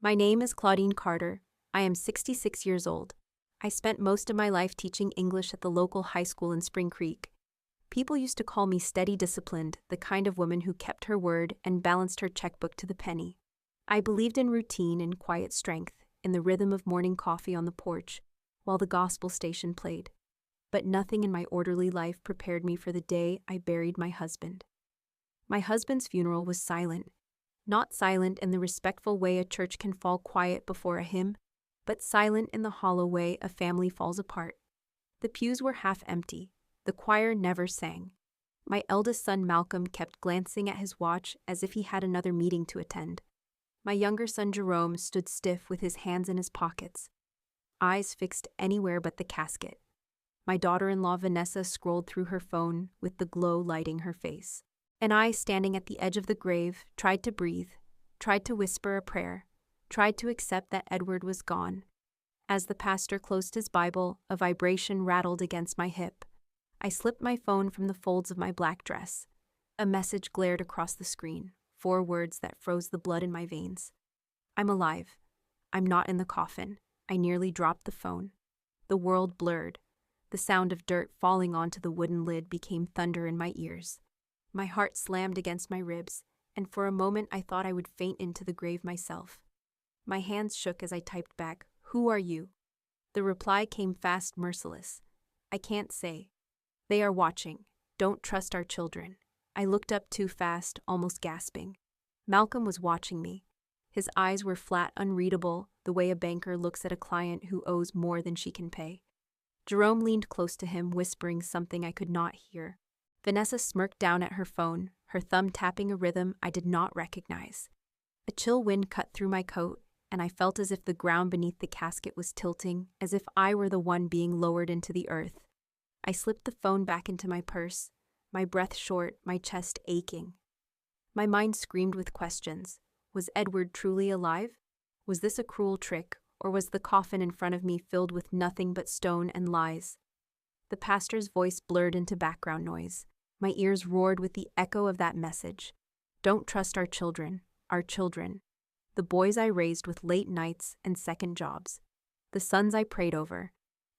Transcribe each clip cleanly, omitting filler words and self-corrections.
My name is Claudine Carter. I am 66 years old. I spent most of my life teaching English at the local high school in Spring Creek. People used to call me steady disciplined, the kind of woman who kept her word and balanced her checkbook to the penny. I believed in routine and quiet strength, in the rhythm of morning coffee on the porch, while the gospel station played. But nothing in my orderly life prepared me for the day I buried my husband. My husband's funeral was silent. Not silent in the respectful way a church can fall quiet before a hymn, but silent in the hollow way a family falls apart. The pews were half empty. The choir never sang. My eldest son Malcolm kept glancing at his watch as if he had another meeting to attend. My younger son Jerome stood stiff with his hands in his pockets, eyes fixed anywhere but the casket. My daughter-in-law Vanessa scrolled through her phone with the glow lighting her face. And I, standing at the edge of the grave, tried to breathe, tried to whisper a prayer, tried to accept that Edward was gone. As the pastor closed his Bible, a vibration rattled against my hip. I slipped my phone from the folds of my black dress. A message glared across the screen, 4 words that froze the blood in my veins. I'm alive. I'm not in the coffin. I nearly dropped the phone. The world blurred. The sound of dirt falling onto the wooden lid became thunder in my ears. My heart slammed against my ribs, and for a moment I thought I would faint into the grave myself. My hands shook as I typed back, "Who are you?" The reply came fast, merciless. "I can't say. They are watching. Don't trust our children." I looked up too fast, almost gasping. Malcolm was watching me. His eyes were flat, unreadable, the way a banker looks at a client who owes more than she can pay. Jerome leaned close to him, whispering something I could not hear. Vanessa smirked down at her phone, her thumb tapping a rhythm I did not recognize. A chill wind cut through my coat, and I felt as if the ground beneath the casket was tilting, as if I were the one being lowered into the earth. I slipped the phone back into my purse, my breath short, my chest aching. My mind screamed with questions. Was Edward truly alive? Was this a cruel trick, or was the coffin in front of me filled with nothing but stone and lies? The pastor's voice blurred into background noise. My ears roared with the echo of that message. Don't trust our children, our children. The boys I raised with late nights and second jobs. The sons I prayed over.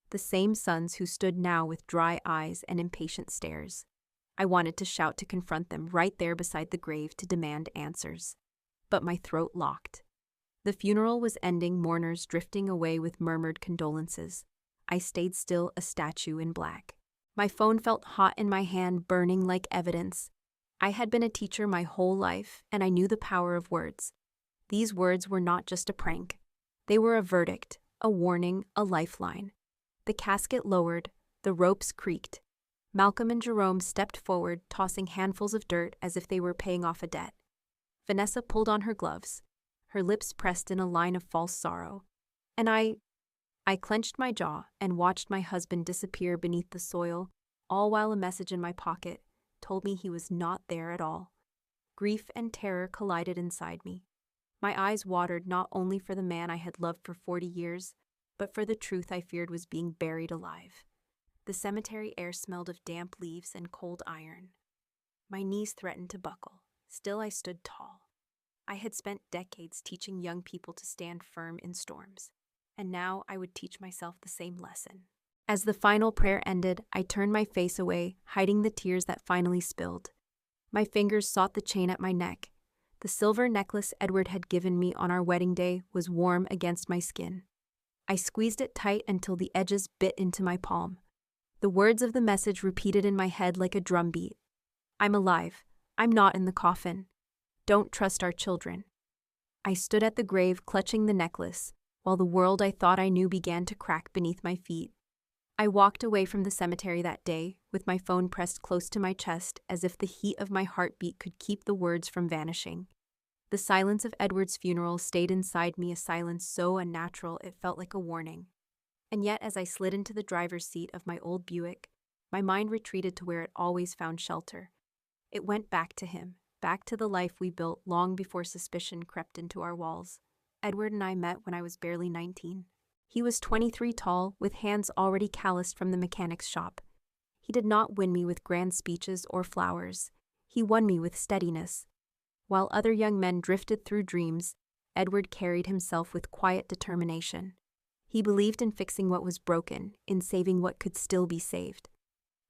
The same sons who stood now with dry eyes and impatient stares. I wanted to shout to confront them right there beside the grave to demand answers. But my throat locked. The funeral was ending, mourners drifting away with murmured condolences. I stayed still, a statue in black. My phone felt hot in my hand, burning like evidence. I had been a teacher my whole life, and I knew the power of words. These words were not just a prank. They were a verdict, a warning, a lifeline. The casket lowered, the ropes creaked. Malcolm and Jerome stepped forward, tossing handfuls of dirt as if they were paying off a debt. Vanessa pulled on her gloves, her lips pressed in a line of false sorrow. And I clenched my jaw and watched my husband disappear beneath the soil, all while a message in my pocket told me he was not there at all. Grief and terror collided inside me. My eyes watered not only for the man I had loved for 40 years, but for the truth I feared was being buried alive. The cemetery air smelled of damp leaves and cold iron. My knees threatened to buckle. Still I stood tall. I had spent decades teaching young people to stand firm in storms. And now I would teach myself the same lesson. As the final prayer ended, I turned my face away, hiding the tears that finally spilled. My fingers sought the chain at my neck. The silver necklace Edward had given me on our wedding day was warm against my skin. I squeezed it tight until the edges bit into my palm. The words of the message repeated in my head like a drumbeat. I'm alive. I'm not in the coffin. Don't trust our children. I stood at the grave, clutching the necklace, while the world I thought I knew began to crack beneath my feet. I walked away from the cemetery that day, with my phone pressed close to my chest as if the heat of my heartbeat could keep the words from vanishing. The silence of Edward's funeral stayed inside me, a silence so unnatural it felt like a warning. And yet, as I slid into the driver's seat of my old Buick, my mind retreated to where it always found shelter. It went back to him, back to the life we built long before suspicion crept into our walls. Edward and I met when I was barely 19. He was 23 tall, with hands already calloused from the mechanic's shop. He did not win me with grand speeches or flowers. He won me with steadiness. While other young men drifted through dreams, Edward carried himself with quiet determination. He believed in fixing what was broken, in saving what could still be saved.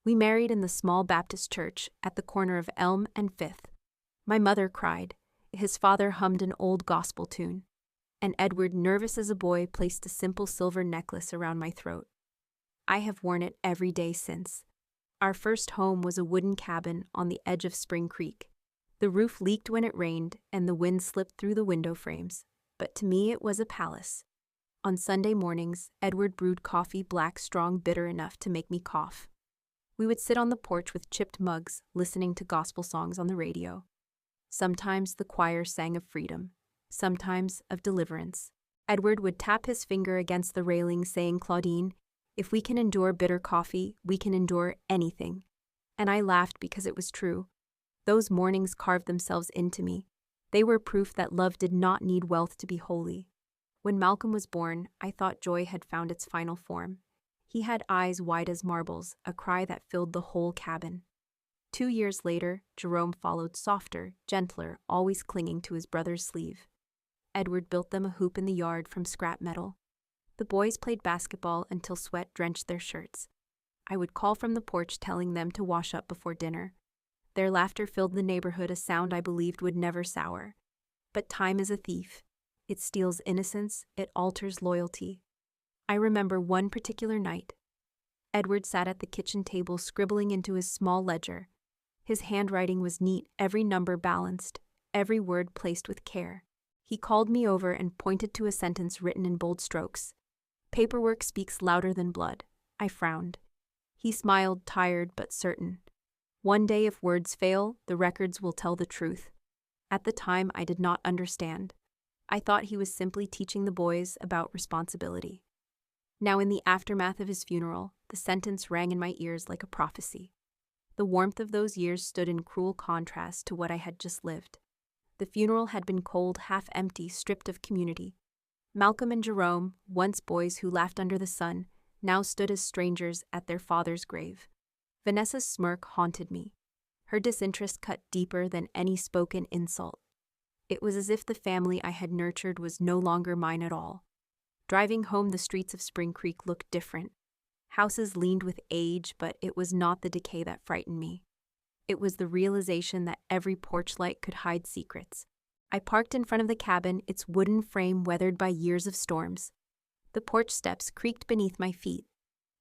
We married in the small Baptist church at the corner of Elm and Fifth. My mother cried. His father hummed an old gospel tune. And Edward, nervous as a boy, placed a simple silver necklace around my throat. I have worn it every day since. Our first home was a wooden cabin on the edge of Spring Creek. The roof leaked when it rained, and the wind slipped through the window frames. But to me it was a palace. On Sunday mornings, Edward brewed coffee black, strong, bitter enough to make me cough. We would sit on the porch with chipped mugs, listening to gospel songs on the radio. Sometimes the choir sang of freedom, sometimes of deliverance. Edward would tap his finger against the railing, saying, "Claudine, if we can endure bitter coffee, we can endure anything." And I laughed because it was true. Those mornings carved themselves into me. They were proof that love did not need wealth to be holy. When Malcolm was born, I thought joy had found its final form. He had eyes wide as marbles, a cry that filled the whole cabin. 2 years later, Jerome followed, softer, gentler, always clinging to his brother's sleeve. Edward built them a hoop in the yard from scrap metal. The boys played basketball until sweat drenched their shirts. I would call from the porch telling them to wash up before dinner. Their laughter filled the neighborhood, a sound I believed would never sour. But time is a thief. It steals innocence, it alters loyalty. I remember one particular night. Edward sat at the kitchen table scribbling into his small ledger. His handwriting was neat, every number balanced, every word placed with care. He called me over and pointed to a sentence written in bold strokes. "Paperwork speaks louder than blood." I frowned. He smiled, tired but certain. "One day, if words fail, the records will tell the truth." At the time, I did not understand. I thought he was simply teaching the boys about responsibility. Now, in the aftermath of his funeral, the sentence rang in my ears like a prophecy. The warmth of those years stood in cruel contrast to what I had just lived. The funeral had been cold, half empty, stripped of community. Malcolm and Jerome, once boys who laughed under the sun, now stood as strangers at their father's grave. Vanessa's smirk haunted me. Her disinterest cut deeper than any spoken insult. It was as if the family I had nurtured was no longer mine at all. Driving home, the streets of Spring Creek looked different. Houses leaned with age, but it was not the decay that frightened me. It was the realization that every porch light could hide secrets. I parked in front of the cabin, its wooden frame weathered by years of storms. The porch steps creaked beneath my feet.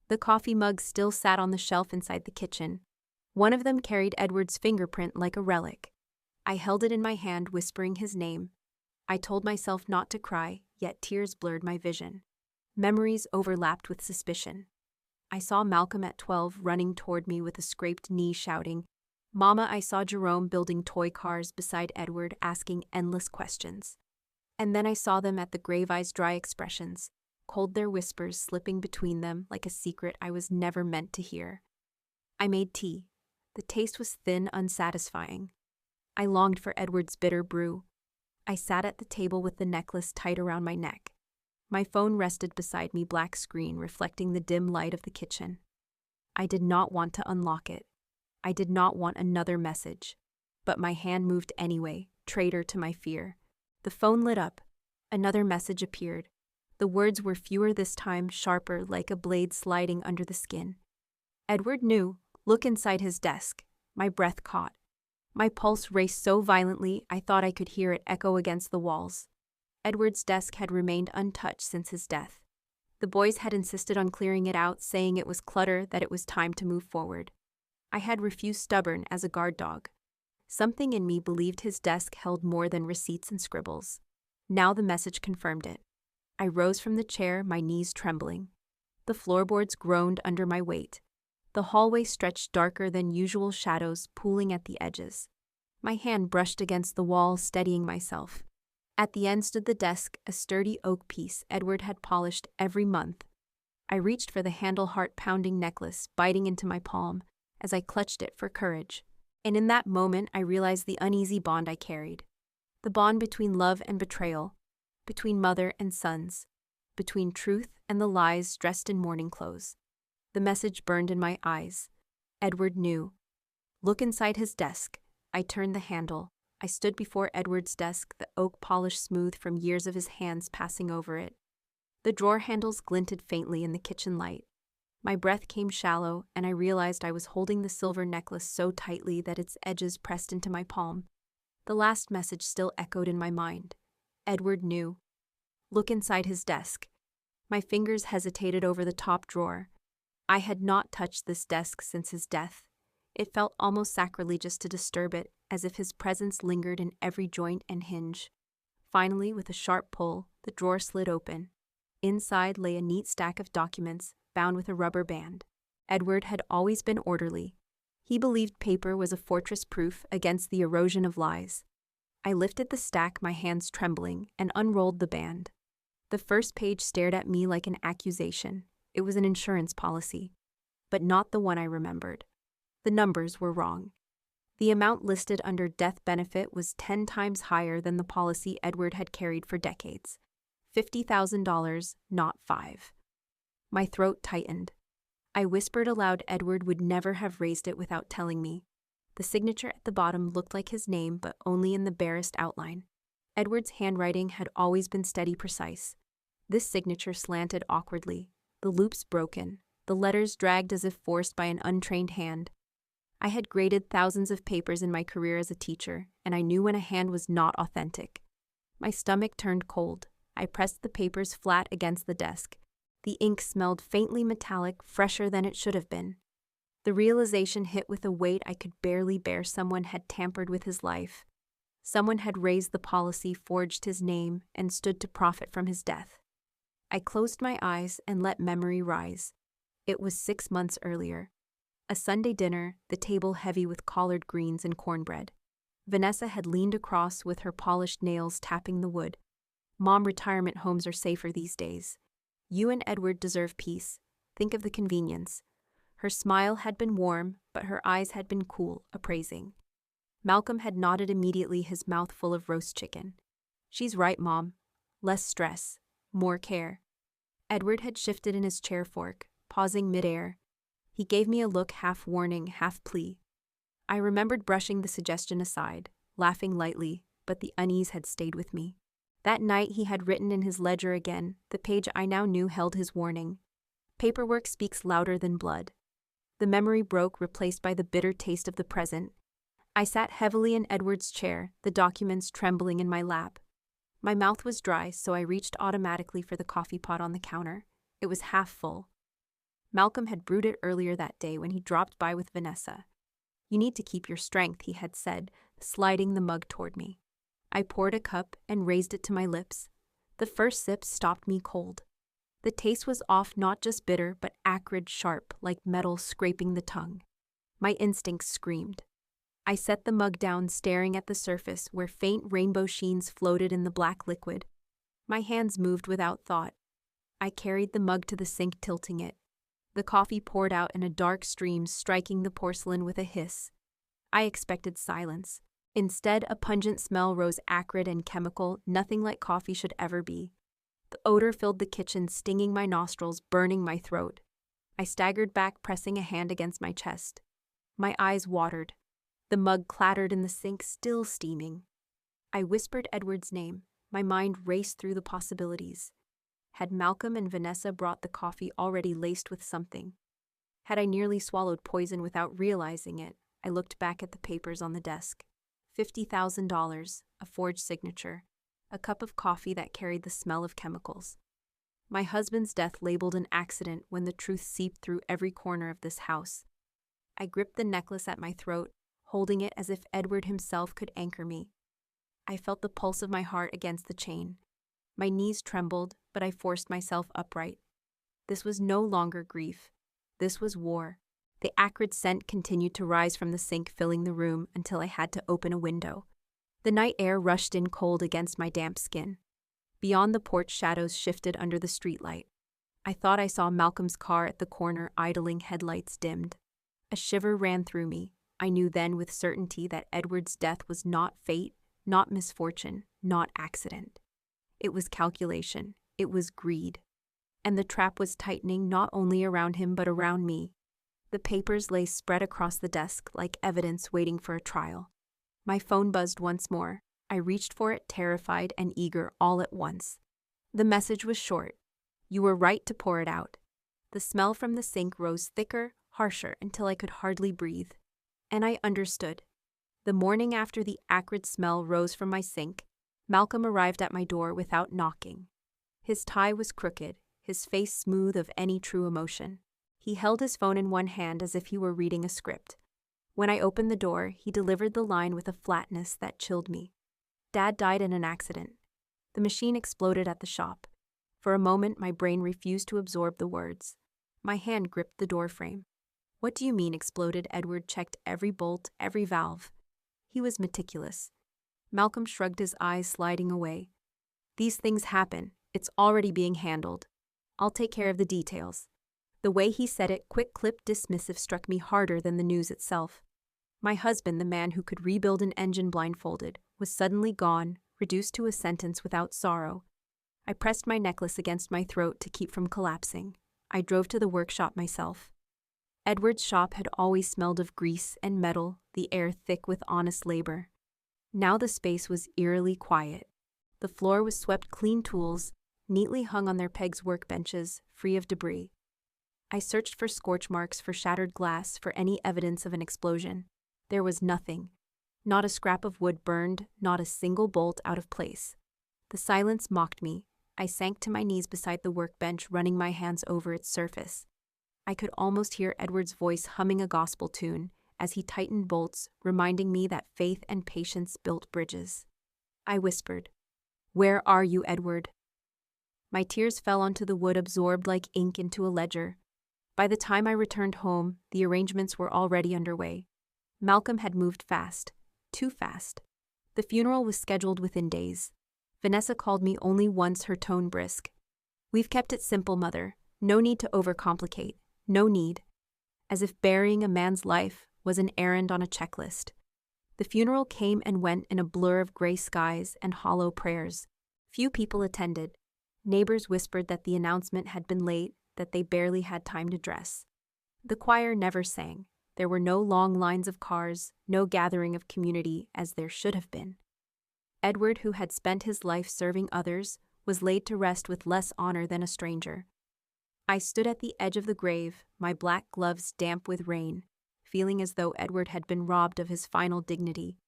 The coffee mugs still sat on the shelf inside the kitchen. One of them carried Edward's fingerprint like a relic. I held it in my hand, whispering his name. I told myself not to cry, yet tears blurred my vision. Memories overlapped with suspicion. I saw Malcolm at 12 running toward me with a scraped knee, shouting, "Mama." I saw Jerome building toy cars beside Edward, asking endless questions. And then I saw them at the grave, eyes dry, expressions, cold, their whispers slipping between them like a secret I was never meant to hear. I made tea. The taste was thin, unsatisfying. I longed for Edward's bitter brew. I sat at the table with the necklace tight around my neck. My phone rested beside me, black screen reflecting the dim light of the kitchen. I did not want to unlock it. I did not want another message. But my hand moved anyway, traitor to my fear. The phone lit up. Another message appeared. The words were fewer this time, sharper, like a blade sliding under the skin. Edward knew. Look inside his desk. My breath caught. My pulse raced so violently I thought I could hear it echo against the walls. Edward's desk had remained untouched since his death. The boys had insisted on clearing it out, saying it was clutter, that it was time to move forward. I had refused, stubborn as a guard dog. Something in me believed his desk held more than receipts and scribbles. Now the message confirmed it. I rose from the chair, my knees trembling. The floorboards groaned under my weight. The hallway stretched darker than usual, shadows pooling at the edges. My hand brushed against the wall, steadying myself. At the end stood the desk, a sturdy oak piece Edward had polished every month. I reached for the handle, heart-pounding necklace biting into my palm as I clutched it for courage. And in that moment, I realized the uneasy bond I carried. The bond between love and betrayal, between mother and sons, between truth and the lies dressed in mourning clothes. The message burned in my eyes. Edward knew. Look inside his desk. I turned the handle. I stood before Edward's desk, the oak polish smooth from years of his hands passing over it. The drawer handles glinted faintly in the kitchen light. My breath came shallow, and I realized I was holding the silver necklace so tightly that its edges pressed into my palm. The last message still echoed in my mind. Edward knew. Look inside his desk. My fingers hesitated over the top drawer. I had not touched this desk since his death. It felt almost sacrilegious to disturb it, as if his presence lingered in every joint and hinge. Finally, with a sharp pull, the drawer slid open. Inside lay a neat stack of documents, bound with a rubber band. Edward had always been orderly. He believed paper was a fortress-proof against the erosion of lies. I lifted the stack, my hands trembling, and unrolled the band. The first page stared at me like an accusation. It was an insurance policy, but not the one I remembered. The numbers were wrong. The amount listed under death benefit was 10 times higher than the policy Edward had carried for decades. $50,000, not 5. My throat tightened. I whispered aloud Edward would never have raised it without telling me. The signature at the bottom looked like his name, but only in the barest outline. Edward's handwriting had always been steady, precise. This signature slanted awkwardly, the loops broken, the letters dragged as if forced by an untrained hand. I had graded thousands of papers in my career as a teacher, and I knew when a hand was not authentic. My stomach turned cold. I pressed the papers flat against the desk. The ink smelled faintly metallic, fresher than it should have been. The realization hit with a weight I could barely bear. Someone had tampered with his life. Someone had raised the policy, forged his name, and stood to profit from his death. I closed my eyes and let memory rise. It was 6 months earlier. A Sunday dinner, the table heavy with collard greens and cornbread. Vanessa had leaned across with her polished nails tapping the wood. Mom, retirement homes are safer these days. You and Edward deserve peace. Think of the convenience. Her smile had been warm, but her eyes had been cool, appraising. Malcolm had nodded immediately, his mouth full of roast chicken. She's right, Mom. Less stress. More care. Edward had shifted in his chair fork, pausing midair. He gave me a look, half warning, half plea. I remembered brushing the suggestion aside, laughing lightly, but the unease had stayed with me. That night he had written in his ledger again, the page I now knew held his warning. Paperwork speaks louder than blood. The memory broke, replaced by the bitter taste of the present. I sat heavily in Edward's chair, the documents trembling in my lap. My mouth was dry, so I reached automatically for the coffee pot on the counter. It was half full. Malcolm had brewed it earlier that day when he dropped by with Vanessa. You need to keep your strength, he had said, sliding the mug toward me. I poured a cup and raised it to my lips. The first sip stopped me cold. The taste was off, not just bitter, but acrid, sharp, like metal scraping the tongue. My instincts screamed. I set the mug down, staring at the surface where faint rainbow sheens floated in the black liquid. My hands moved without thought. I carried the mug to the sink, tilting it. The coffee poured out in a dark stream, striking the porcelain with a hiss. I expected silence. Instead, a pungent smell rose, acrid and chemical, nothing like coffee should ever be. The odor filled the kitchen, stinging my nostrils, burning my throat. I staggered back, pressing a hand against my chest. My eyes watered. The mug clattered in the sink, still steaming. I whispered Edward's name. My mind raced through the possibilities. Had Malcolm and Vanessa brought the coffee already laced with something? Had I nearly swallowed poison without realizing it? I looked back at the papers on the desk. $50,000, a forged signature, a cup of coffee that carried the smell of chemicals. My husband's death labeled an accident when the truth seeped through every corner of this house. I gripped the necklace at my throat, holding it as if Edward himself could anchor me. I felt the pulse of my heart against the chain. My knees trembled, but I forced myself upright. This was no longer grief. This was war. The acrid scent continued to rise from the sink, filling the room until I had to open a window. The night air rushed in cold against my damp skin. Beyond the porch, shadows shifted under the streetlight. I thought I saw Malcolm's car at the corner, idling, headlights dimmed. A shiver ran through me. I knew then with certainty that Edward's death was not fate, not misfortune, not accident. It was calculation. It was greed. And the trap was tightening not only around him but around me. The papers lay spread across the desk like evidence waiting for a trial. My phone buzzed once more. I reached for it, terrified and eager all at once. The message was short. You were right to pour it out. The smell from the sink rose thicker, harsher, until I could hardly breathe. And I understood. The morning after the acrid smell rose from my sink, Malcolm arrived at my door without knocking. His tie was crooked, his face smooth of any true emotion. He held his phone in one hand as if he were reading a script. When I opened the door, he delivered the line with a flatness that chilled me. Dad died in an accident. The machine exploded at the shop. For a moment, my brain refused to absorb the words. My hand gripped the door frame. What do you mean exploded? Edward checked every bolt, every valve. He was meticulous. Malcolm shrugged his eyes, sliding away. These things happen. It's already being handled. I'll take care of the details. The way he said it, quick-clipped, dismissive, struck me harder than the news itself. My husband, the man who could rebuild an engine blindfolded, was suddenly gone, reduced to a sentence without sorrow. I pressed my necklace against my throat to keep from collapsing. I drove to the workshop myself. Edward's shop had always smelled of grease and metal, the air thick with honest labor. Now the space was eerily quiet. The floor was swept clean, tools neatly hung on their pegs, workbenches, free of debris. I searched for scorch marks, for shattered glass, for any evidence of an explosion. There was nothing. Not a scrap of wood burned, not a single bolt out of place. The silence mocked me. I sank to my knees beside the workbench, running my hands over its surface. I could almost hear Edward's voice humming a gospel tune as he tightened bolts, reminding me that faith and patience built bridges. I whispered, "Where are you, Edward?" My tears fell onto the wood, absorbed like ink into a ledger. By the time I returned home, the arrangements were already underway. Malcolm had moved fast, too fast. The funeral was scheduled within days. Vanessa called me only once, her tone brisk. "We've kept it simple, Mother. No need to overcomplicate. No need." As if burying a man's life was an errand on a checklist. The funeral came and went in a blur of gray skies and hollow prayers. Few people attended. Neighbors whispered that the announcement had been late, that they barely had time to dress. The choir never sang. There were no long lines of cars, no gathering of community as there should have been. Edward, who had spent his life serving others, was laid to rest with less honor than a stranger. I stood at the edge of the grave, my black gloves damp with rain, feeling as though Edward had been robbed of his final dignity.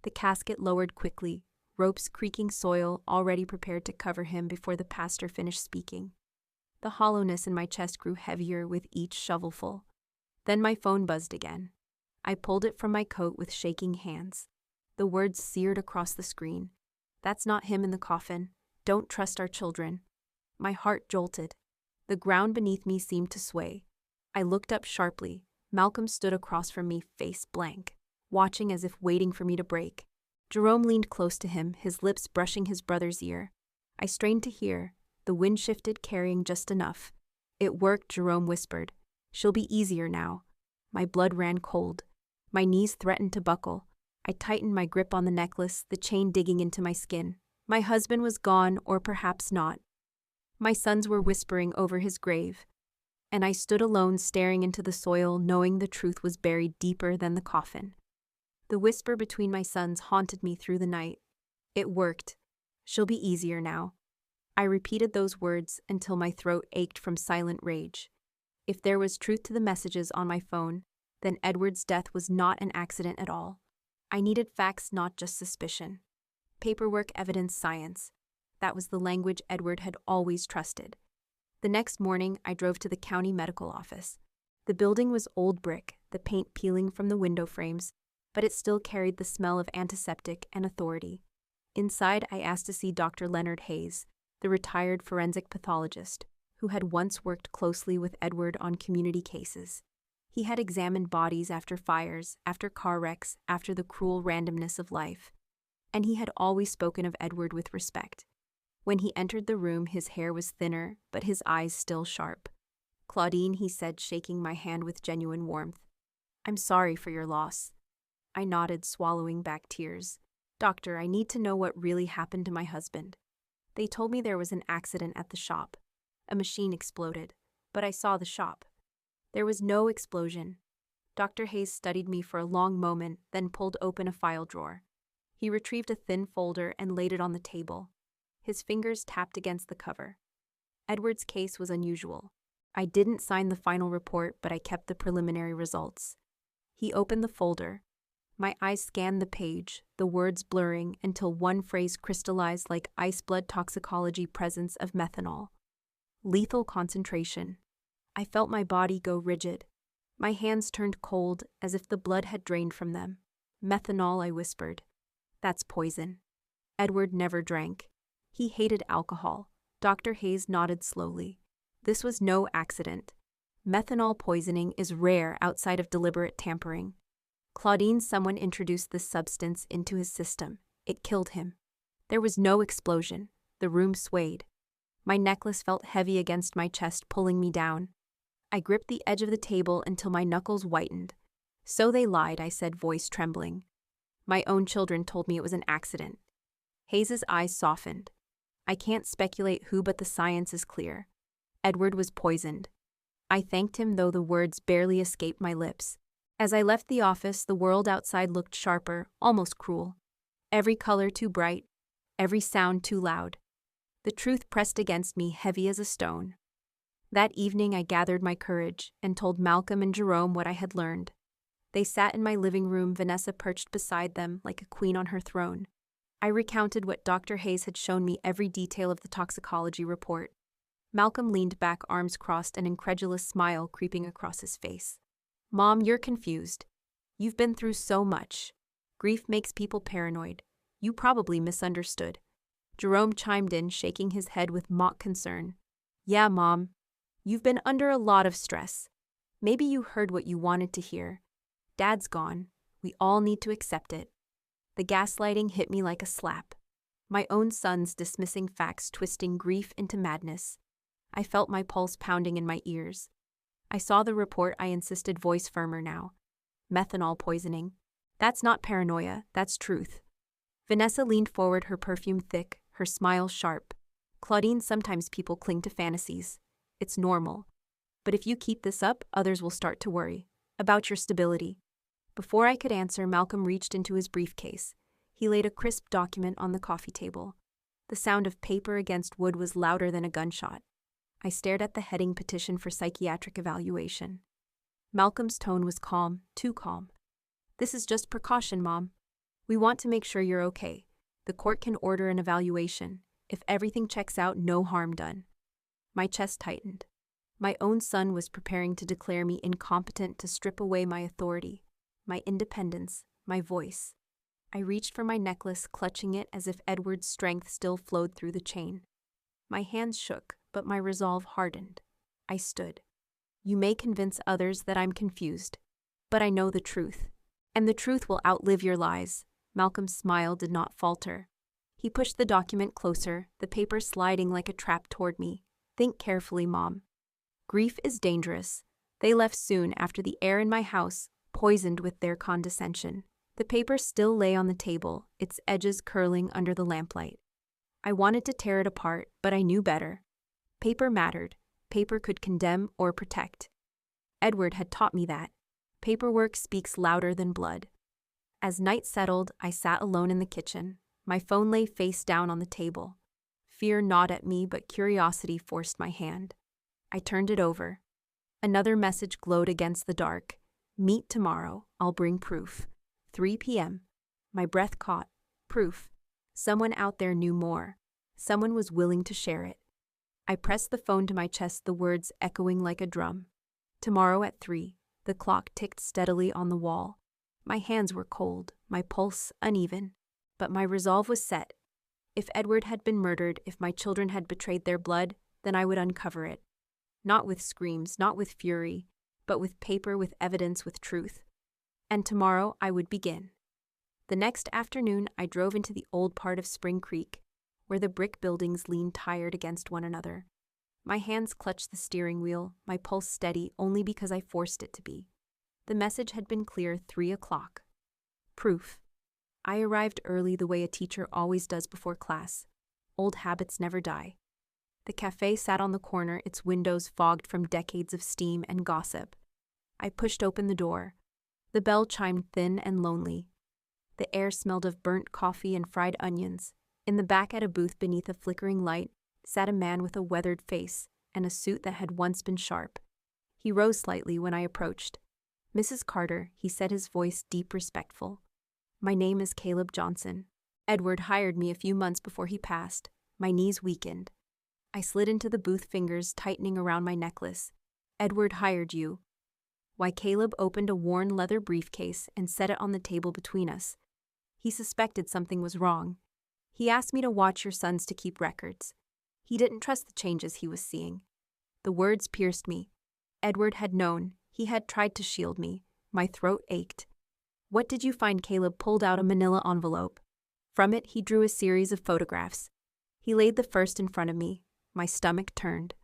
The casket lowered quickly, ropes creaking, soil already prepared to cover him before the pastor finished speaking. The hollowness in my chest grew heavier with each shovelful. Then my phone buzzed again. I pulled it from my coat with shaking hands. The words seared across the screen. "That's not him in the coffin. Don't trust our children." My heart jolted. The ground beneath me seemed to sway. I looked up sharply. Malcolm stood across from me, face blank, watching as if waiting for me to break. Jerome leaned close to him, his lips brushing his brother's ear. I strained to hear. The wind shifted, carrying just enough. "It worked," Jerome whispered. "She'll be easier now." My blood ran cold. My knees threatened to buckle. I tightened my grip on the necklace, the chain digging into my skin. My husband was gone, or perhaps not. My sons were whispering over his grave. And I stood alone, staring into the soil, knowing the truth was buried deeper than the coffin. The whisper between my sons haunted me through the night. "It worked. She'll be easier now." I repeated those words until my throat ached from silent rage. If there was truth to the messages on my phone, then Edward's death was not an accident at all. I needed facts, not just suspicion. Paperwork, evidence, science. That was the language Edward had always trusted. The next morning, I drove to the county medical office. The building was old brick, the paint peeling from the window frames, but it still carried the smell of antiseptic and authority. Inside, I asked to see Dr. Leonard Hayes, the retired forensic pathologist, who had once worked closely with Edward on community cases. He had examined bodies after fires, after car wrecks, after the cruel randomness of life. And he had always spoken of Edward with respect. When he entered the room, his hair was thinner, but his eyes still sharp. "Claudine," he said, shaking my hand with genuine warmth. "I'm sorry for your loss." I nodded, swallowing back tears. "Doctor, I need to know what really happened to my husband." They told me there was an accident at the shop. A machine exploded, but I saw the shop. There was no explosion. Dr. Hayes studied me for a long moment, then pulled open a file drawer. He retrieved a thin folder and laid it on the table. His fingers tapped against the cover. Edward's case was unusual. I didn't sign the final report, but I kept the preliminary results. He opened the folder. My eyes scanned the page, the words blurring until one phrase crystallized like ice blood toxicology presence of methanol. Lethal concentration. I felt my body go rigid. My hands turned cold as if the blood had drained from them. Methanol, I whispered. That's poison. Edward never drank. He hated alcohol. Dr. Hayes nodded slowly. This was no accident. Methanol poisoning is rare outside of deliberate tampering. Claudine, someone introduced this substance into his system. It killed him. There was no explosion. The room swayed. My necklace felt heavy against my chest, pulling me down. I gripped the edge of the table until my knuckles whitened. So they lied, I said, voice trembling. My own children told me it was an accident. Hayes's eyes softened. I can't speculate who, but the science is clear. Edward was poisoned. I thanked him, though the words barely escaped my lips. As I left the office, the world outside looked sharper, almost cruel. Every color too bright, every sound too loud. The truth pressed against me, heavy as a stone. That evening I gathered my courage and told Malcolm and Jerome what I had learned. They sat in my living room, Vanessa perched beside them like a queen on her throne. I recounted what Dr. Hayes had shown me, every detail of the toxicology report. Malcolm leaned back, arms crossed, an incredulous smile creeping across his face. Mom, you're confused. You've been through so much. Grief makes people paranoid. You probably misunderstood. Jerome chimed in, shaking his head with mock concern. Yeah, Mom. You've been under a lot of stress. Maybe you heard what you wanted to hear. Dad's gone. We all need to accept it. The gaslighting hit me like a slap. My own son's dismissing facts, twisting grief into madness. I felt my pulse pounding in my ears. I saw the report, I insisted, voice firmer now. Methanol poisoning. That's not paranoia, that's truth. Vanessa leaned forward, her perfume thick, her smile sharp. Claudine, sometimes people cling to fantasies. It's normal. But if you keep this up, others will start to worry. About your stability. Before I could answer, Malcolm reached into his briefcase. He laid a crisp document on the coffee table. The sound of paper against wood was louder than a gunshot. I stared at the heading, petition for psychiatric evaluation. Malcolm's tone was calm, too calm. This is just precaution, Mom. We want to make sure you're okay. The court can order an evaluation. If everything checks out, no harm done. My chest tightened. My own son was preparing to declare me incompetent, to strip away my authority, my independence, my voice. I reached for my necklace, clutching it as if Edward's strength still flowed through the chain. My hands shook, but my resolve hardened. I stood. You may convince others that I'm confused, but I know the truth. And the truth will outlive your lies. Malcolm's smile did not falter. He pushed the document closer, the paper sliding like a trap toward me. Think carefully, Mom. Grief is dangerous. They left soon after the air in my house, poisoned with their condescension. The paper still lay on the table, its edges curling under the lamplight. I wanted to tear it apart, but I knew better. Paper mattered. Paper could condemn or protect. Edward had taught me that. Paperwork speaks louder than blood. As night settled, I sat alone in the kitchen. My phone lay face down on the table. Fear gnawed at me, but curiosity forced my hand. I turned it over. Another message glowed against the dark. Meet tomorrow. I'll bring proof. 3 p.m. My breath caught. Proof. Someone out there knew more. Someone was willing to share it. I pressed the phone to my chest, the words echoing like a drum. Tomorrow at 3. The clock ticked steadily on the wall. My hands were cold, my pulse uneven, but my resolve was set. If Edward had been murdered, if my children had betrayed their blood, then I would uncover it. Not with screams, not with fury, but with paper, with evidence, with truth. And tomorrow I would begin. The next afternoon I drove into the old part of Spring Creek, where the brick buildings leaned tired against one another. My hands clutched the steering wheel, my pulse steady only because I forced it to be. The message had been clear: 3 o'clock. Proof. I arrived early, the way a teacher always does before class. Old habits never die. The cafe sat on the corner, its windows fogged from decades of steam and gossip. I pushed open the door. The bell chimed thin and lonely. The air smelled of burnt coffee and fried onions. In the back at a booth beneath a flickering light sat a man with a weathered face and a suit that had once been sharp. He rose slightly when I approached. "Mrs. Carter," he said, his voice deep respectful. "My name is Caleb Johnson. Edward hired me a few months before he passed." My knees weakened. I slid into the booth, fingers tightening around my necklace. "Edward hired you." Why, Caleb opened a worn leather briefcase and set it on the table between us. He suspected something was wrong. "He asked me to watch your sons to keep records. He didn't trust the changes he was seeing." The words pierced me. Edward had known. He had tried to shield me. My throat ached. "What did you find?" Caleb pulled out a manila envelope. From it, he drew a series of photographs. He laid the first in front of me. My stomach turned.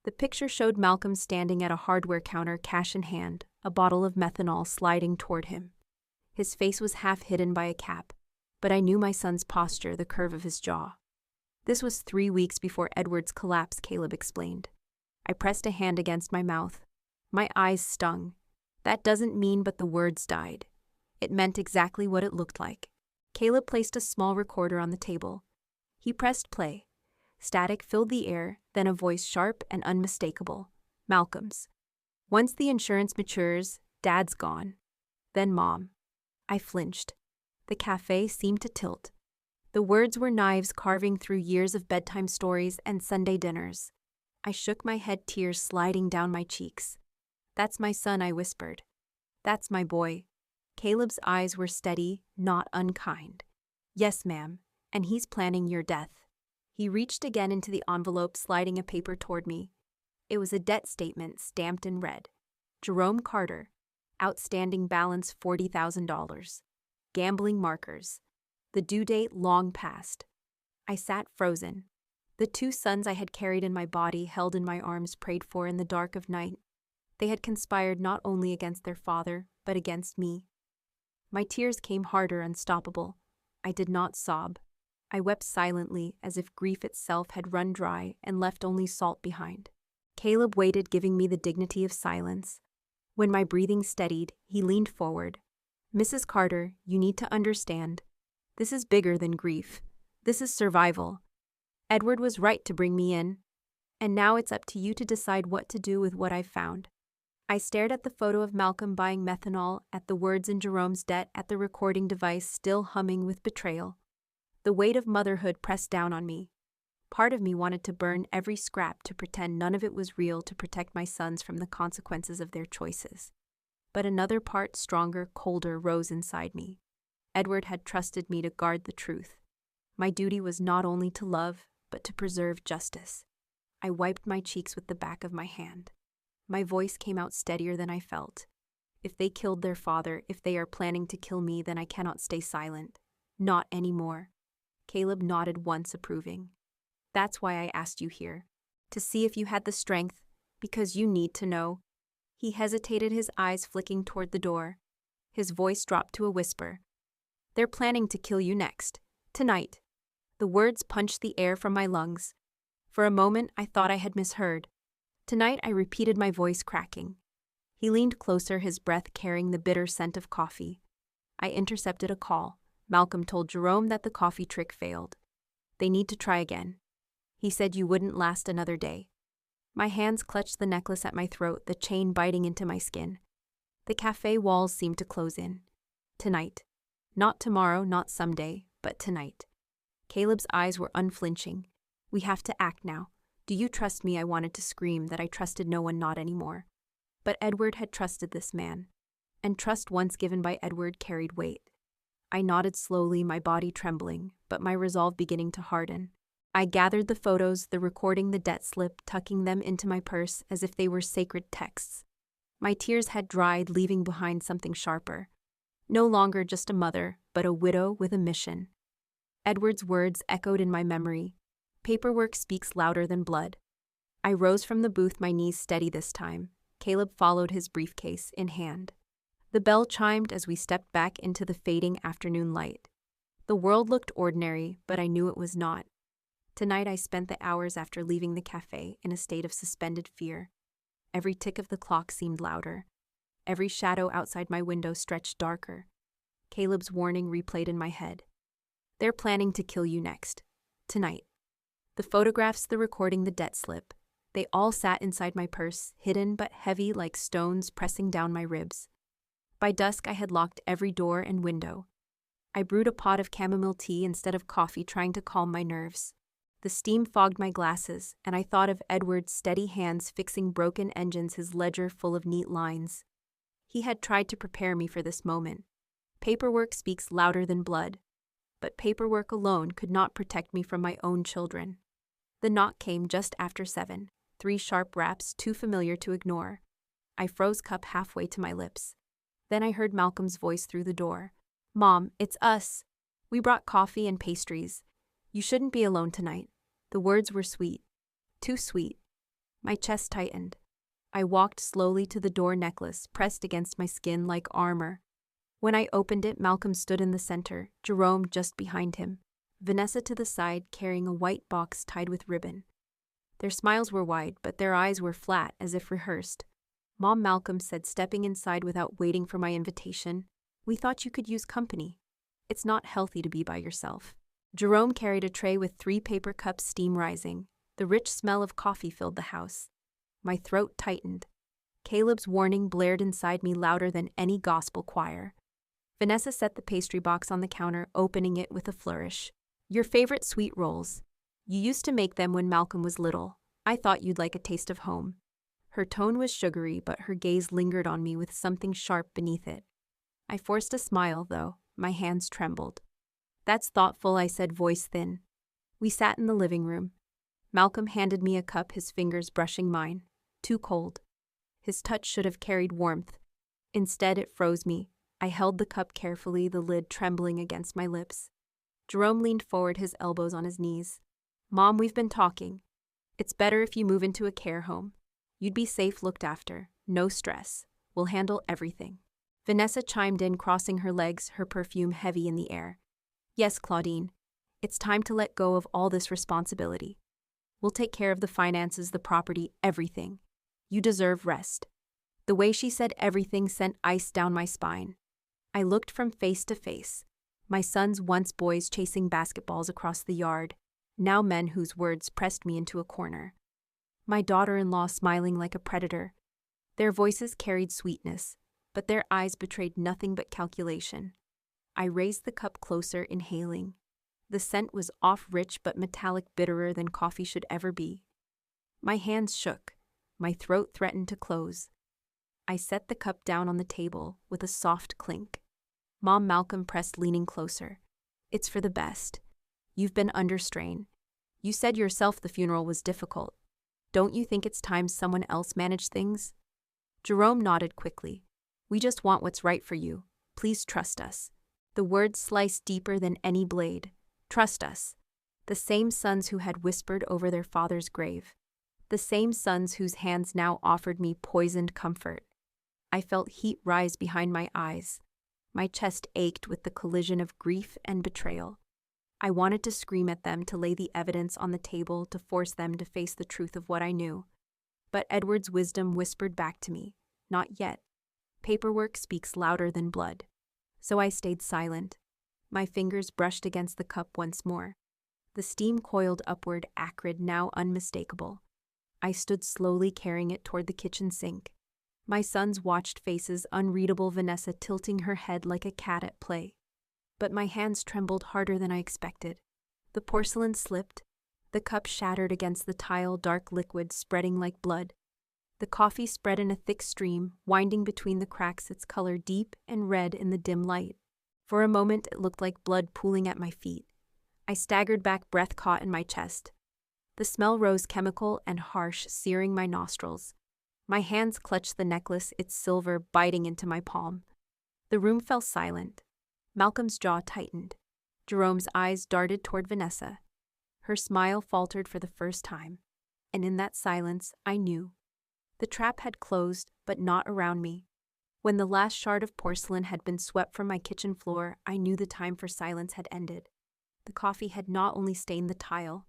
The picture showed Malcolm standing at a hardware counter, cash in hand, a bottle of methanol sliding toward him. His face was half hidden by a cap, but I knew my son's posture, the curve of his jaw. "This was 3 weeks before Edward's collapse," Caleb explained. I pressed a hand against my mouth. My eyes stung. "That doesn't mean," but the words died. It meant exactly what it looked like. Caleb placed a small recorder on the table. He pressed play. Static filled the air, then a voice sharp and unmistakable. "Malcolm's. Once the insurance matures, Dad's gone. Then Mom." I flinched. The cafe seemed to tilt. The words were knives carving through years of bedtime stories and Sunday dinners. I shook my head, tears sliding down my cheeks. "That's my son," I whispered. "That's my boy." Caleb's eyes were steady, not unkind. "Yes, ma'am, and he's planning your death." He reached again into the envelope, sliding a paper toward me. It was a debt statement stamped in red. Jerome Carter. Outstanding balance $40,000. Gambling markers. The due date long past. I sat frozen. The 2 sons I had carried in my body, held in my arms, prayed for in the dark of night. They had conspired not only against their father, but against me. My tears came harder, unstoppable. I did not sob. I wept silently, as if grief itself had run dry and left only salt behind. Caleb waited, giving me the dignity of silence. When my breathing steadied, he leaned forward. "Mrs. Carter, you need to understand. This is bigger than grief. This is survival. Edward was right to bring me in. And now it's up to you to decide what to do with what I've found." I stared at the photo of Malcolm buying methanol, at the words in Jerome's debt, at the recording device still humming with betrayal. The weight of motherhood pressed down on me. Part of me wanted to burn every scrap, to pretend none of it was real, to protect my sons from the consequences of their choices. But another part, stronger, colder, rose inside me. Edward had trusted me to guard the truth. My duty was not only to love, but to preserve justice. I wiped my cheeks with the back of my hand. My voice came out steadier than I felt. "If they killed their father, if they are planning to kill me, then I cannot stay silent. Not anymore." Caleb nodded once, approving. "That's why I asked you here. To see if you had the strength, because you need to know." He hesitated, his eyes flicking toward the door. His voice dropped to a whisper. "They're planning to kill you next. Tonight." The words punched the air from my lungs. For a moment, I thought I had misheard. "Tonight," I repeated, my voice cracking. He leaned closer, his breath carrying the bitter scent of coffee. I intercepted a call. Malcolm told Jerome that the coffee trick failed. "They need to try again. He said you wouldn't last another day." My hands clutched the necklace at my throat, the chain biting into my skin. The cafe walls seemed to close in. Tonight. Not tomorrow, not someday, but tonight. Caleb's eyes were unflinching. "We have to act now. Do you trust me?" I wanted to scream that I trusted no one, not anymore. But Edward had trusted this man. And trust once given by Edward carried weight. I nodded slowly, my body trembling, but my resolve beginning to harden. I gathered the photos, the recording, the debt slip, tucking them into my purse as if they were sacred texts. My tears had dried, leaving behind something sharper. No longer just a mother, but a widow with a mission. Edward's words echoed in my memory. "Paperwork speaks louder than blood." I rose from the booth, my knees steady this time. Caleb followed, his briefcase in hand. The bell chimed as we stepped back into the fading afternoon light. The world looked ordinary, but I knew it was not. Tonight I spent the hours after leaving the cafe in a state of suspended fear. Every tick of the clock seemed louder. Every shadow outside my window stretched darker. Caleb's warning replayed in my head. They're planning to kill you next. Tonight. The photographs, the recording, the debt slip. They all sat inside my purse, hidden but heavy like stones pressing down my ribs. By dusk, I had locked every door and window. I brewed a pot of chamomile tea instead of coffee, trying to calm my nerves. The steam fogged my glasses, and I thought of Edward's steady hands fixing broken engines, his ledger full of neat lines. He had tried to prepare me for this moment. Paperwork speaks louder than blood. But paperwork alone could not protect me from my own children. The knock came just after 7, 3 sharp raps too familiar to ignore. I froze cup halfway to my lips. Then I heard Malcolm's voice through the door. "Mom, it's us. We brought coffee and pastries. You shouldn't be alone tonight." The words were sweet. Too sweet. My chest tightened. I walked slowly to the door, necklace pressed against my skin like armor. When I opened it, Malcolm stood in the center, Jerome just behind him, Vanessa to the side carrying a white box tied with ribbon. Their smiles were wide, but their eyes were flat, as if rehearsed. "Mom," Malcolm said, stepping inside without waiting for my invitation, "we thought you could use company. It's not healthy to be by yourself." Jerome carried a tray with 3 paper cups, steam rising. The rich smell of coffee filled the house. My throat tightened. Caleb's warning blared inside me louder than any gospel choir. Vanessa set the pastry box on the counter, opening it with a flourish. "Your favorite sweet rolls. You used to make them when Malcolm was little. I thought you'd like a taste of home." Her tone was sugary, but her gaze lingered on me with something sharp beneath it. I forced a smile, though. My hands trembled. "That's thoughtful," I said, voice thin. We sat in the living room. Malcolm handed me a cup, his fingers brushing mine. Too cold. His touch should have carried warmth. Instead, it froze me. I held the cup carefully, the lid trembling against my lips. Jerome leaned forward, his elbows on his knees. "Mom, we've been talking. It's better if you move into a care home. You'd be safe, looked after. No stress. We'll handle everything." Vanessa chimed in, crossing her legs, her perfume heavy in the air. "Yes, Claudine. It's time to let go of all this responsibility. We'll take care of the finances, the property, everything. You deserve rest." The way she said everything sent ice down my spine. I looked from face to face. My sons, once boys chasing basketballs across the yard, now men whose words pressed me into a corner. My daughter-in-law smiling like a predator. Their voices carried sweetness, but their eyes betrayed nothing but calculation. I raised the cup closer, inhaling. The scent was off-rich but metallic, bitterer than coffee should ever be. My hands shook. My throat threatened to close. I set the cup down on the table with a soft clink. Mom, Malcolm pressed, leaning closer. "It's for the best. You've been under strain. You said yourself the funeral was difficult. Don't you think it's time someone else managed things?" Jerome nodded quickly. "We just want what's right for you. Please trust us." The words sliced deeper than any blade. Trust us. The same sons who had whispered over their father's grave. The same sons whose hands now offered me poisoned comfort. I felt heat rise behind my eyes. My chest ached with the collision of grief and betrayal. I wanted to scream at them, to lay the evidence on the table, to force them to face the truth of what I knew. But Edward's wisdom whispered back to me, "Not yet. Paperwork speaks louder than blood." So I stayed silent. My fingers brushed against the cup once more. The steam coiled upward, acrid, now unmistakable. I stood slowly, carrying it toward the kitchen sink. My sons watched, faces unreadable, Vanessa tilting her head like a cat at play. But my hands trembled harder than I expected. The porcelain slipped. The cup shattered against the tile, dark liquid spreading like blood. The coffee spread in a thick stream, winding between the cracks, its color deep and red in the dim light. For a moment, it looked like blood pooling at my feet. I staggered back, breath caught in my chest. The smell rose, chemical and harsh, searing my nostrils. My hands clutched the necklace, its silver biting into my palm. The room fell silent. Malcolm's jaw tightened. Jerome's eyes darted toward Vanessa. Her smile faltered for the first time. And in that silence, I knew. The trap had closed, but not around me. When the last shard of porcelain had been swept from my kitchen floor, I knew the time for silence had ended. The coffee had not only stained the tile,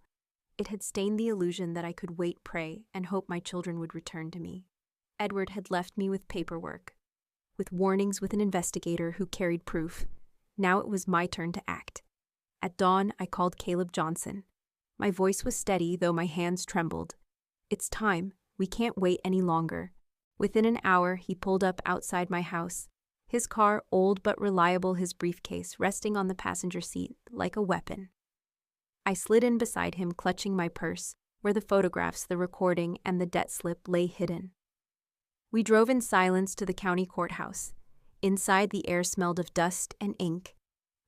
it had stained the illusion that I could wait, pray, and hope my children would return to me. Edward had left me with paperwork, with warnings, with an investigator who carried proof. Now it was my turn to act. At dawn, I called Caleb Johnson. My voice was steady, though my hands trembled. It's time. We can't wait any longer. Within an hour, he pulled up outside my house. His car, old but reliable, his briefcase resting on the passenger seat like a weapon. I slid in beside him, clutching my purse, where the photographs, the recording, and the debt slip lay hidden. We drove in silence to the county courthouse. Inside, the air smelled of dust and ink.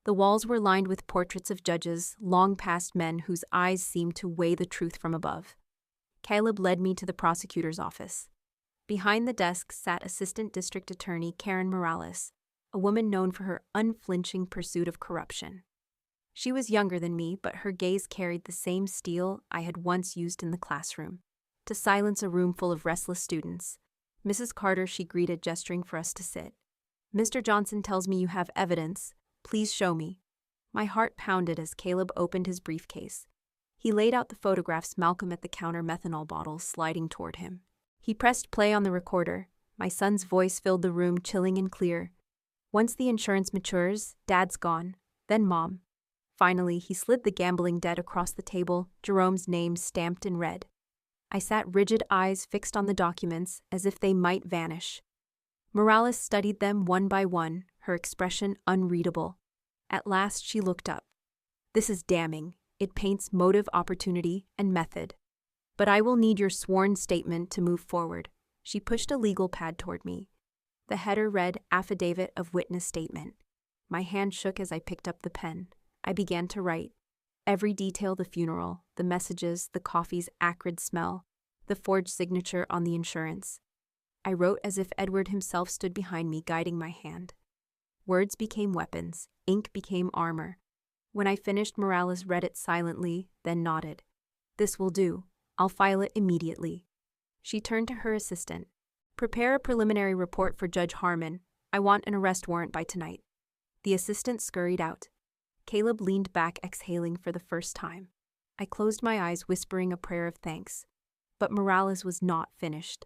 The walls were lined with portraits of judges, long past men whose eyes seemed to weigh the truth from above. Caleb led me to the prosecutor's office. Behind the desk sat Assistant District Attorney Karen Morales, a woman known for her unflinching pursuit of corruption. She was younger than me, but her gaze carried the same steel I had once used in the classroom, to silence a room full of restless students. "Mrs. Carter," she greeted, gesturing for us to sit. "Mr. Johnson tells me you have evidence. Please show me." My heart pounded as Caleb opened his briefcase. He laid out the photographs, Malcolm at the counter, methanol bottles sliding toward him. He pressed play on the recorder. My son's voice filled the room, chilling and clear. "Once the insurance matures, Dad's gone. Then Mom." Finally, he slid the gambling debt across the table, Jerome's name stamped in red. I sat rigid, eyes fixed on the documents, as if they might vanish. Morales studied them one by one, her expression unreadable. At last she looked up. "This is damning. It paints motive, opportunity, and method. But I will need your sworn statement to move forward." She pushed a legal pad toward me. The header read, "Affidavit of Witness Statement." My hand shook as I picked up the pen. I began to write. Every detail: the funeral, the messages, the coffee's acrid smell, the forged signature on the insurance. I wrote as if Edward himself stood behind me, guiding my hand. Words became weapons, ink became armor. When I finished, Morales read it silently, then nodded. "This will do. I'll file it immediately." She turned to her assistant. "Prepare a preliminary report for Judge Harmon. I want an arrest warrant by tonight." The assistant scurried out. Caleb leaned back, exhaling for the first time. I closed my eyes, whispering a prayer of thanks. But Morales was not finished.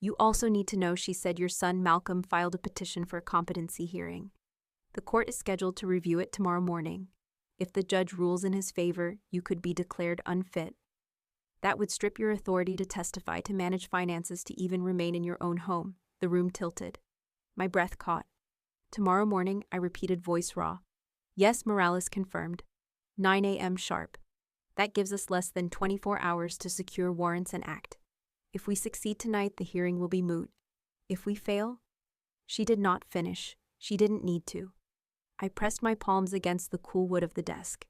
"You also need to know," she said, "your son Malcolm filed a petition for a competency hearing. The court is scheduled to review it tomorrow morning. If the judge rules in his favor, you could be declared unfit. That would strip your authority to testify, to manage finances, to even remain in your own home." The room tilted. My breath caught. "Tomorrow morning," I repeated, voice raw. "Yes," Morales confirmed. 9 a.m. sharp. That gives us less than 24 hours to secure warrants and act. If we succeed tonight, the hearing will be moot. If we fail..." She did not finish. She didn't need to. I pressed my palms against the cool wood of the desk.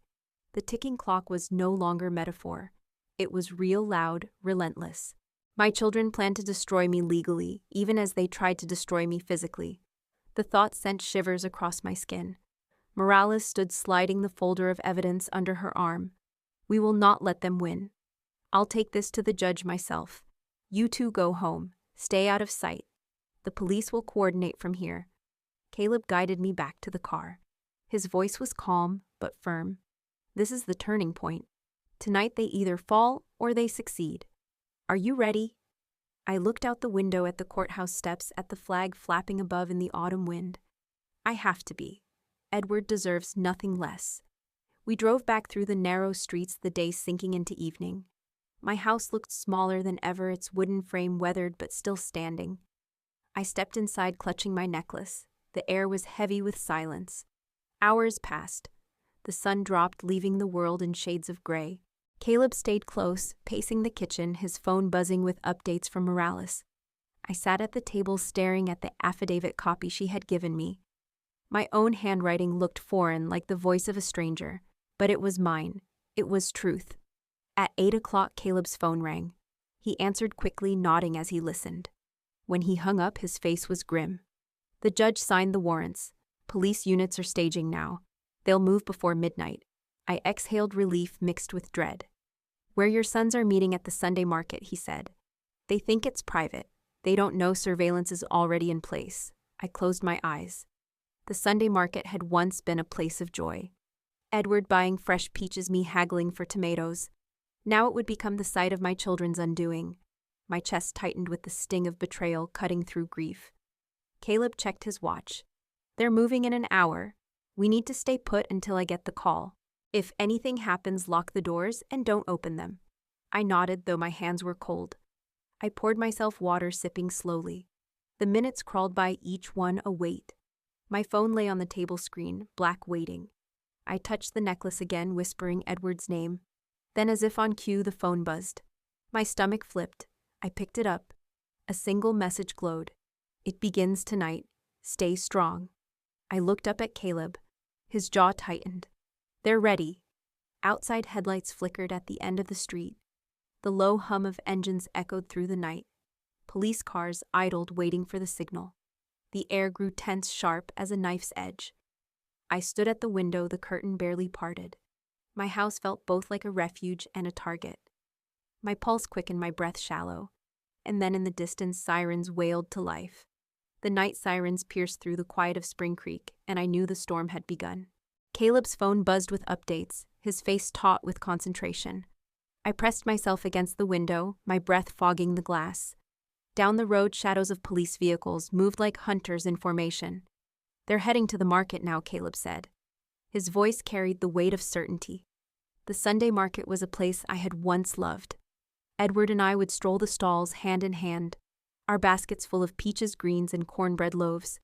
The ticking clock was no longer metaphor. It was real, loud, relentless. My children planned to destroy me legally, even as they tried to destroy me physically. The thought sent shivers across my skin. Morales stood, sliding the folder of evidence under her arm. "We will not let them win. I'll take this to the judge myself. You two go home. Stay out of sight. The police will coordinate from here." Caleb guided me back to the car. His voice was calm, but firm. "This is the turning point. Tonight they either fall or they succeed. Are you ready?" I looked out the window at the courthouse steps, at the flag flapping above in the autumn wind. I have to be. Edward deserves nothing less. We drove back through the narrow streets, the day sinking into evening. My house looked smaller than ever, its wooden frame weathered but still standing. I stepped inside, clutching my necklace. The air was heavy with silence. Hours passed. The sun dropped, leaving the world in shades of gray. Caleb stayed close, pacing the kitchen, his phone buzzing with updates from Morales. I sat at the table, staring at the affidavit copy she had given me. My own handwriting looked foreign, like the voice of a stranger, but it was mine. It was truth. At 8 o'clock, Caleb's phone rang. He answered quickly, nodding as he listened. When he hung up, his face was grim. "The judge signed the warrants. Police units are staging now. They'll move before midnight." I exhaled relief mixed with dread. "Where your sons are meeting at the Sunday market," he said. "They think it's private. They don't know surveillance is already in place." I closed my eyes. The Sunday market had once been a place of joy. Edward buying fresh peaches, me haggling for tomatoes. Now it would become the site of my children's undoing. My chest tightened with the sting of betrayal cutting through grief. Caleb checked his watch. "They're moving in an hour. We need to stay put until I get the call. If anything happens, lock the doors and don't open them. I nodded, though my hands were cold. I poured myself water, sipping slowly. The minutes crawled by, each one a wait. My phone lay on the table screen, black, waiting. I touched the necklace again, whispering Edward's name. Then, as if on cue, the phone buzzed. My stomach flipped. I picked it up. A single message glowed. "It begins tonight. Stay strong." I looked up at Caleb. His jaw tightened. "They're ready." Outside headlights flickered at the end of the street. The low hum of engines echoed through the night. Police cars idled, waiting for the signal. The air grew tense, sharp as a knife's edge. I stood at the window, the curtain barely parted. My house felt both like a refuge and a target. My pulse quickened, my breath shallow. And then in the distance, sirens wailed to life. The night sirens pierced through the quiet of Spring Creek, and I knew the storm had begun. Caleb's phone buzzed with updates, his face taut with concentration. I pressed myself against the window, my breath fogging the glass. Down the road, shadows of police vehicles moved like hunters in formation. "They're heading to the market now," Caleb said. His voice carried the weight of certainty. The Sunday market was a place I had once loved. Edward and I would stroll the stalls hand in hand, our baskets full of peaches, greens, and cornbread loaves.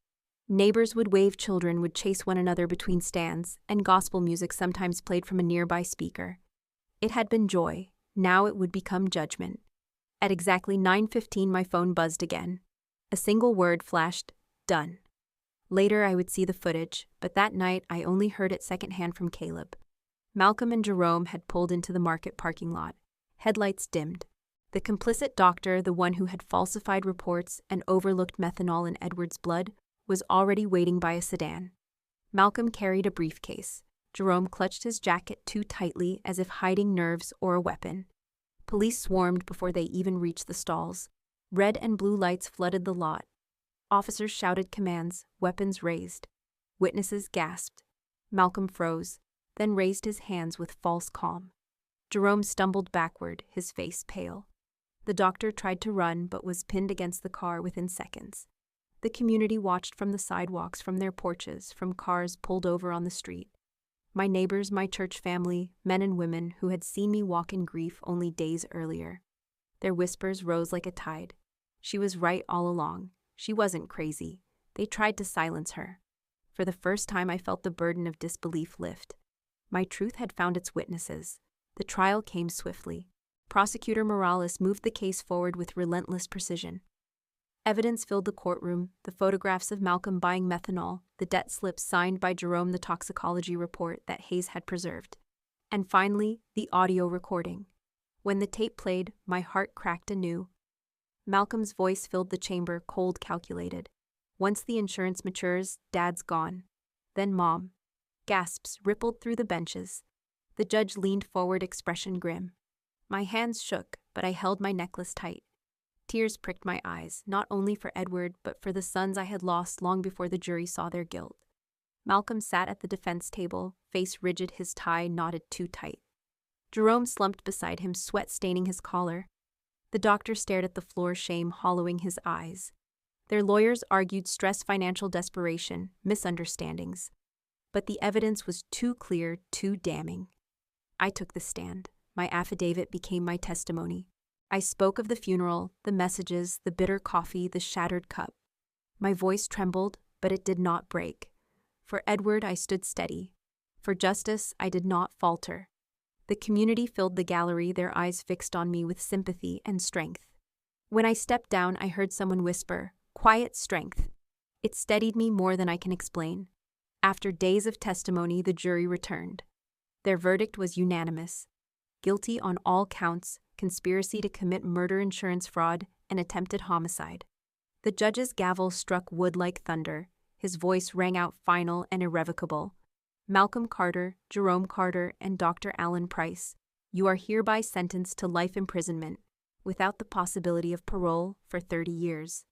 Neighbors would wave, children would chase one another between stands, and gospel music sometimes played from a nearby speaker. It had been joy. Now it would become judgment. At exactly 9:15, my phone buzzed again. A single word flashed: "Done." Later, I would see the footage, but that night I only heard it secondhand from Caleb. Malcolm and Jerome had pulled into the market parking lot. Headlights dimmed. The complicit doctor, the one who had falsified reports and overlooked methanol in Edward's blood, was already waiting by a sedan. Malcolm carried a briefcase. Jerome clutched his jacket too tightly, as if hiding nerves or a weapon. Police swarmed before they even reached the stalls. Red and blue lights flooded the lot. Officers shouted commands, weapons raised. Witnesses gasped. Malcolm froze, then raised his hands with false calm. Jerome stumbled backward, his face pale. The doctor tried to run, but was pinned against the car within seconds. The community watched from the sidewalks, from their porches, from cars pulled over on the street. My neighbors, my church family, men and women who had seen me walk in grief only days earlier. Their whispers rose like a tide. She was right all along. She wasn't crazy. They tried to silence her. For the first time, I felt the burden of disbelief lift. My truth had found its witnesses. The trial came swiftly. Prosecutor Morales moved the case forward with relentless precision. Evidence filled the courtroom: the photographs of Malcolm buying methanol, the debt slips signed by Jerome, the toxicology report that Hayes had preserved. And finally, the audio recording. When the tape played, my heart cracked anew. Malcolm's voice filled the chamber, cold, calculated. "Once the insurance matures, Dad's gone. Then Mom." Gasps rippled through the benches. The judge leaned forward, expression grim. My hands shook, but I held my necklace tight. Tears pricked my eyes, not only for Edward, but for the sons I had lost long before the jury saw their guilt. Malcolm sat at the defense table, face rigid, his tie knotted too tight. Jerome slumped beside him, sweat staining his collar. The doctor stared at the floor, shame hollowing his eyes. Their lawyers argued stress, financial desperation, misunderstandings. But the evidence was too clear, too damning. I took the stand. My affidavit became my testimony. I spoke of the funeral, the messages, the bitter coffee, the shattered cup. My voice trembled, but it did not break. For Edward, I stood steady. For justice, I did not falter. The community filled the gallery, their eyes fixed on me with sympathy and strength. When I stepped down, I heard someone whisper, "Quiet strength." It steadied me more than I can explain. After days of testimony, the jury returned. Their verdict was unanimous. Guilty on all counts: conspiracy to commit murder, insurance fraud, and attempted homicide. The judge's gavel struck wood like thunder. His voice rang out final and irrevocable. "Malcolm Carter, Jerome Carter, and Dr. Alan Price, you are hereby sentenced to life imprisonment, without the possibility of parole, for 30 years.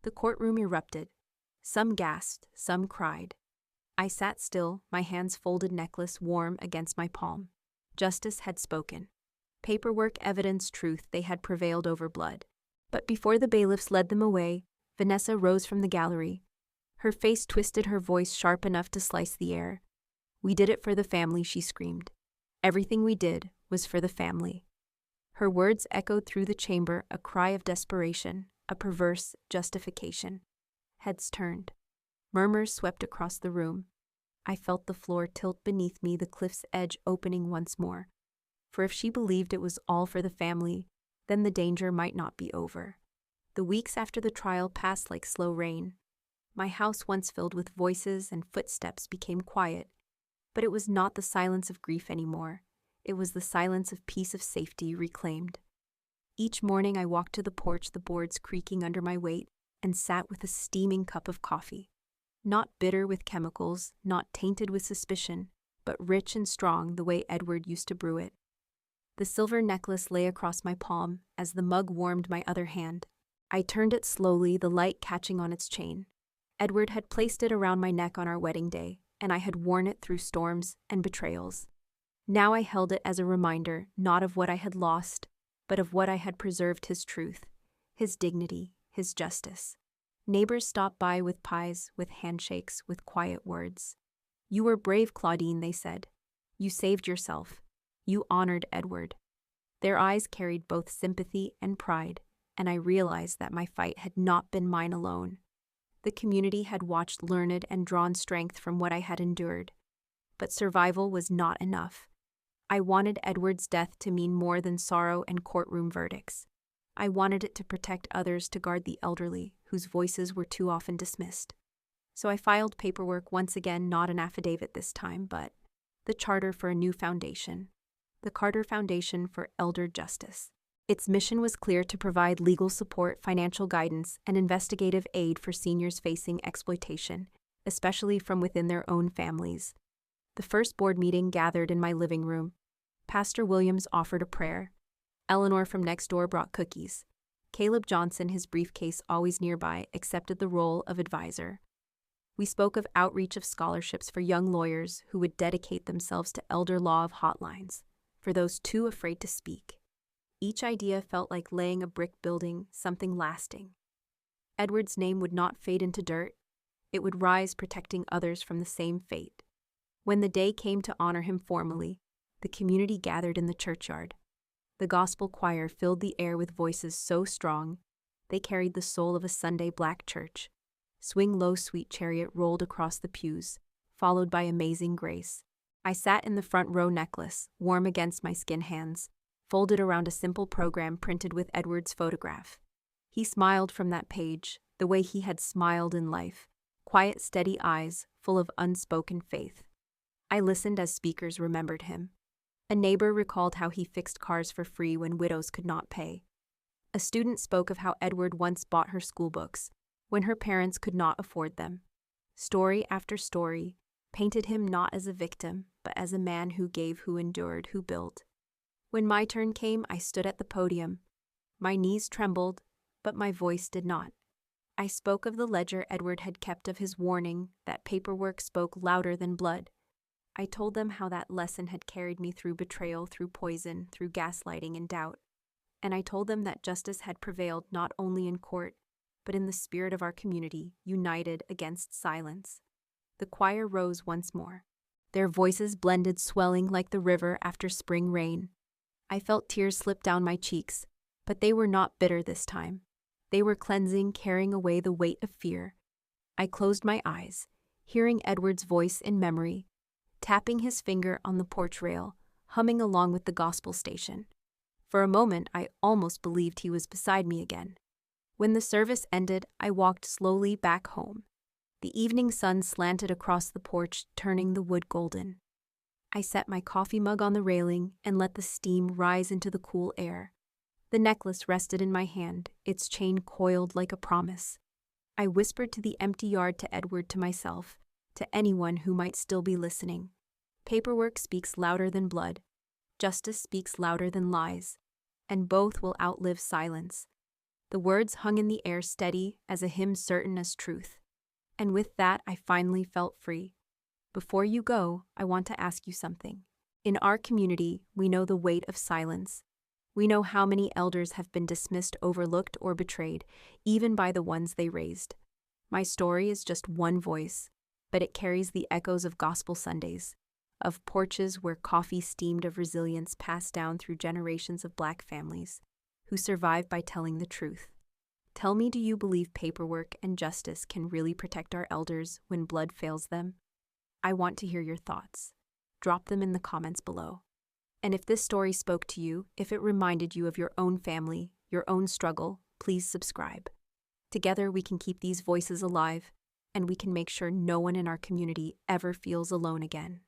The courtroom erupted. Some gasped, some cried. I sat still, my hands folded, necklace warm against my palm. Justice had spoken. Paperwork, evidence, truth, they had prevailed over blood. But before the bailiffs led them away, Vanessa rose from the gallery. Her face twisted, her voice sharp enough to slice the air. "We did it for the family," she screamed. "Everything we did was for the family." Her words echoed through the chamber, a cry of desperation, a perverse justification. Heads turned. Murmurs swept across the room. I felt the floor tilt beneath me, the cliff's edge opening once more. For if she believed it was all for the family, then the danger might not be over. The weeks after the trial passed like slow rain. My house, once filled with voices and footsteps, became quiet. But it was not the silence of grief anymore. It was the silence of peace, of safety reclaimed. Each morning I walked to the porch, the boards creaking under my weight, and sat with a steaming cup of coffee. Not bitter with chemicals, not tainted with suspicion, but rich and strong the way Edward used to brew it. The silver necklace lay across my palm as the mug warmed my other hand. I turned it slowly, the light catching on its chain. Edward had placed it around my neck on our wedding day, and I had worn it through storms and betrayals. Now I held it as a reminder, not of what I had lost, but of what I had preserved: his truth, his dignity, his justice. Neighbors stopped by with pies, with handshakes, with quiet words. "You were brave, Claudine," they said. "You saved yourself. You honored Edward." Their eyes carried both sympathy and pride, and I realized that my fight had not been mine alone. The community had watched, learned, and drawn strength from what I had endured. But survival was not enough. I wanted Edward's death to mean more than sorrow and courtroom verdicts. I wanted it to protect others, to guard the elderly, whose voices were too often dismissed. So I filed paperwork once again, not an affidavit this time, but the charter for a new foundation. The Carter Foundation for Elder Justice. Its mission was clear: to provide legal support, financial guidance, and investigative aid for seniors facing exploitation, especially from within their own families. The first board meeting gathered in my living room. Pastor Williams offered a prayer. Eleanor from next door brought cookies. Caleb Johnson, his briefcase always nearby, accepted the role of advisor. We spoke of outreach, of scholarships for young lawyers who would dedicate themselves to elder law, of hotlines for those too afraid to speak. Each idea felt like laying a brick, building something lasting. Edward's name would not fade into dirt. It would rise, protecting others from the same fate. When the day came to honor him formally, the community gathered in the churchyard. The gospel choir filled the air with voices so strong they carried the soul of a Sunday black church. Swing Low, Sweet Chariot rolled across the pews, followed by Amazing Grace. I sat in the front row, necklace warm against my skin hands, folded around a simple program printed with Edward's photograph. He smiled from that page, the way he had smiled in life, quiet, steady eyes full of unspoken faith. I listened as speakers remembered him. A neighbor recalled how he fixed cars for free when widows could not pay. A student spoke of how Edward once bought her school books when her parents could not afford them. Story after story painted him not as a victim, but as a man who gave, who endured, who built. When my turn came, I stood at the podium. My knees trembled, but my voice did not. I spoke of the ledger Edward had kept, of his warning that paperwork spoke louder than blood. I told them how that lesson had carried me through betrayal, through poison, through gaslighting and doubt. And I told them that justice had prevailed not only in court, but in the spirit of our community, united against silence. The choir rose once more. Their voices blended, swelling like the river after spring rain. I felt tears slip down my cheeks, but they were not bitter this time. They were cleansing, carrying away the weight of fear. I closed my eyes, hearing Edward's voice in memory, tapping his finger on the porch rail, humming along with the gospel station. For a moment, I almost believed he was beside me again. When the service ended, I walked slowly back home. The evening sun slanted across the porch, turning the wood golden. I set my coffee mug on the railing and let the steam rise into the cool air. The necklace rested in my hand, its chain coiled like a promise. I whispered to the empty yard, to Edward, to myself, to anyone who might still be listening. Paperwork speaks louder than blood. Justice speaks louder than lies. And both will outlive silence. The words hung in the air, steady as a hymn, certain as truth. And with that, I finally felt free. Before you go, I want to ask you something. In our community, we know the weight of silence. We know how many elders have been dismissed, overlooked, or betrayed, even by the ones they raised. My story is just one voice, but it carries the echoes of gospel Sundays, of porches where coffee steamed of resilience passed down through generations of Black families who survive by telling the truth. Tell me, do you believe paperwork and justice can really protect our elders when blood fails them? I want to hear your thoughts. Drop them in the comments below. And if this story spoke to you, if it reminded you of your own family, your own struggle, please subscribe. Together we can keep these voices alive, and we can make sure no one in our community ever feels alone again.